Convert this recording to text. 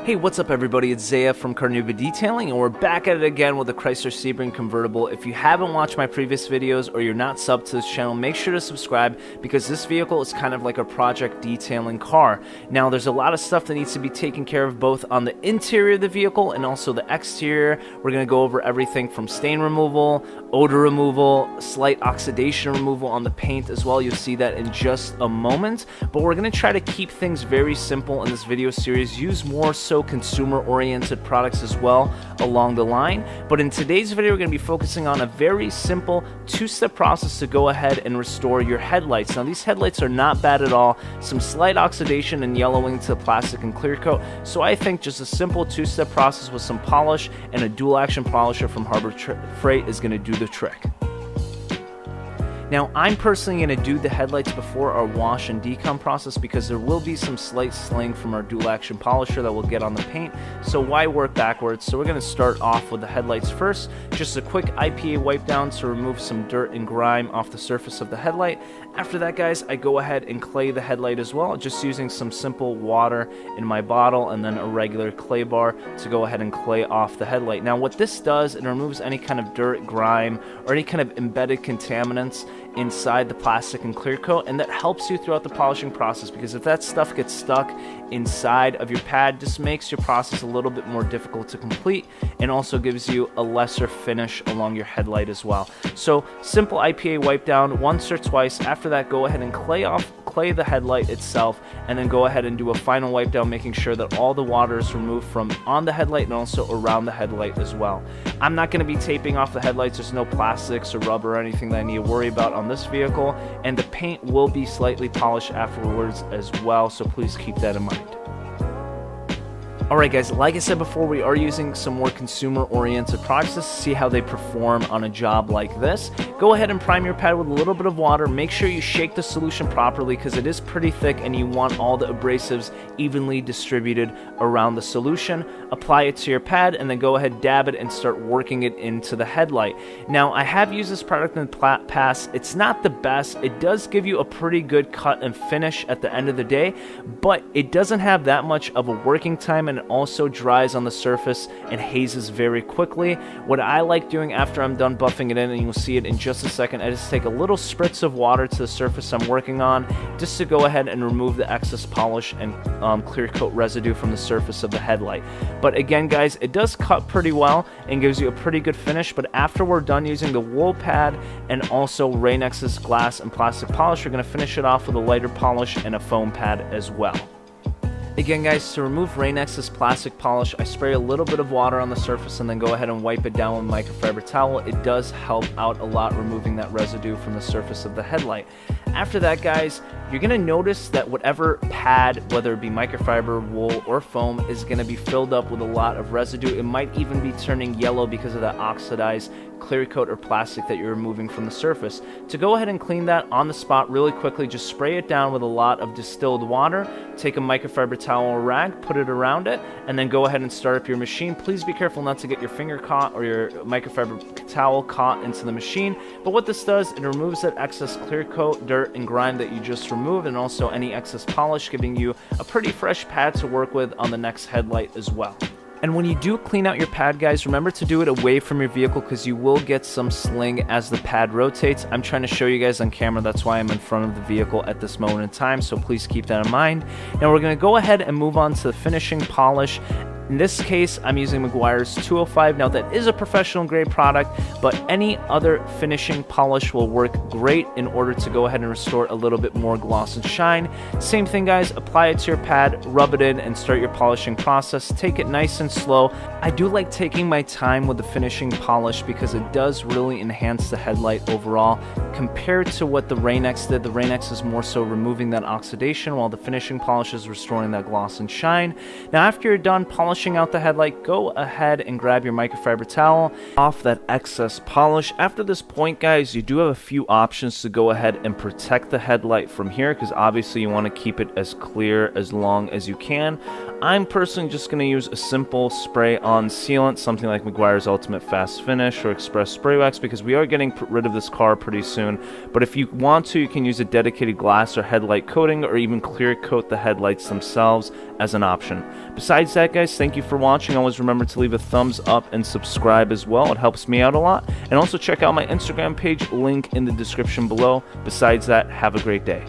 Hey, what's up everybody? It's Zaya from CarNewba Detailing, and we're back at it again with the Chrysler Sebring convertible. If you haven't watched my previous videos or you're not subbed to this channel, make sure to subscribe because this vehicle is kind of like a project detailing car. Now, there's a lot of stuff that needs to be taken care of both on the interior of the vehicle and also the exterior. We're going to go over everything from stain removal, odor removal, slight oxidation removal on the paint as well. You'll see that in just a moment, but we're going to try to keep things very simple in this video series, use more so consumer-oriented products as well along the line. But in today's video, we're going to be focusing on a very simple two-step process to go ahead and restore your headlights. Now, these headlights are not bad at all. Some slight oxidation and yellowing to the plastic and clear coat. So I think just a simple two-step process with some polish and a dual-action polisher from Harbor Freight is going to do the trick. Now, I'm personally going to do the headlights before our wash and decom process because there will be some slight sling from our dual action polisher that will get on the paint, so why work backwards? So we're going to start off with the headlights first. Just a quick IPA wipe down to remove some dirt and grime off the surface of the headlight. After that, guys, I go ahead and clay the headlight as well, just using some simple water in my bottle and then a regular clay bar to go ahead and clay off the headlight. Now, what this does, it removes any kind of dirt, grime, or any kind of embedded contaminants inside the plastic and clear coat, and that helps you throughout the polishing process because if that stuff gets stuck inside of your pad, this makes your process a little bit more difficult to complete and also gives you a lesser finish along your headlight as well. So simple IPA wipe down once or twice. After that, go ahead and clay the headlight itself, and then go ahead and do a final wipe down, making sure that all the water is removed from on the headlight and also around the headlight as well. I'm not going to be taping off the headlights. There's no plastics or rubber or anything that I need to worry about on this vehicle, and the paint will be slightly polished afterwards as well, so please keep that in mind. Alright guys, like I said before, we are using some more consumer-oriented products to see how they perform on a job like this. Go ahead and prime your pad with a little bit of water. Make sure you shake the solution properly because it is pretty thick and you want all the abrasives evenly distributed around the solution. Apply it to your pad and then go ahead, dab it, and start working it into the headlight. Now, I have used this product in the past. It's not the best. It does give you a pretty good cut and finish at the end of the day, but it doesn't have that much of a working time, and it also dries on the surface and hazes very quickly. What I like doing after I'm done buffing it in, and you'll see it in just a second, I just take a little spritz of water to the surface I'm working on just to go ahead and remove the excess polish and clear coat residue from the surface of the headlight. But again guys, it does cut pretty well and gives you a pretty good finish, but after we're done using the wool pad and also Rain-X's glass and plastic polish, we're going to finish it off with a lighter polish and a foam pad as well. Again guys, to remove Rain-X's plastic polish, I spray a little bit of water on the surface and then go ahead and wipe it down with a microfiber towel. It does help out a lot removing that residue from the surface of the headlight. After that guys, you're going to notice that whatever pad, whether it be microfiber, wool, or foam, is going to be filled up with a lot of residue. It might even be turning yellow because of that oxidized clear coat or plastic that you're removing from the surface. To go ahead and clean that on the spot really quickly, just spray it down with a lot of distilled water, take a microfiber towel or rag, put it around it, and then go ahead and start up your machine. Please be careful not to get your finger caught or your microfiber towel caught into the machine. But what this does, it removes that excess clear coat, dirt, and grime that you just removed, and also any excess polish, giving you a pretty fresh pad to work with on the next headlight as well. And when you do clean out your pad, guys, remember to do it away from your vehicle because you will get some sling as the pad rotates. I'm trying to show you guys on camera. That's why I'm in front of the vehicle at this moment in time, so please keep that in mind. Now we're going to go ahead and move on to the finishing polish. In this case, I'm using Meguiar's 205. Now, that is a professional grade product, but any other finishing polish will work great in order to go ahead and restore a little bit more gloss and shine. Same thing, guys. Apply it to your pad, rub it in, and start your polishing process. Take it nice and slow. I do like taking my time with the finishing polish because it does really enhance the headlight overall compared to what the Rain-X did. The Rain-X is more so removing that oxidation, while the finishing polish is restoring that gloss and shine. Now, after you're done polishing out the headlight, go ahead and grab your microfiber towel off that excess polish. After this point, guys, you do have a few options to go ahead and protect the headlight from here because obviously you want to keep it as clear as long as you can. I'm personally just going to use a simple spray-on sealant, something like Meguiar's Ultimate Fast Finish or Express Spray Wax, because we are getting rid of this car pretty soon. But if you want to, you can use a dedicated glass or headlight coating or even clear coat the headlights themselves as an option. Besides that, guys, thank you for watching. Always remember to leave a thumbs up and subscribe as well. It helps me out a lot. And also check out my Instagram page, link in the description below. Besides that, have a great day.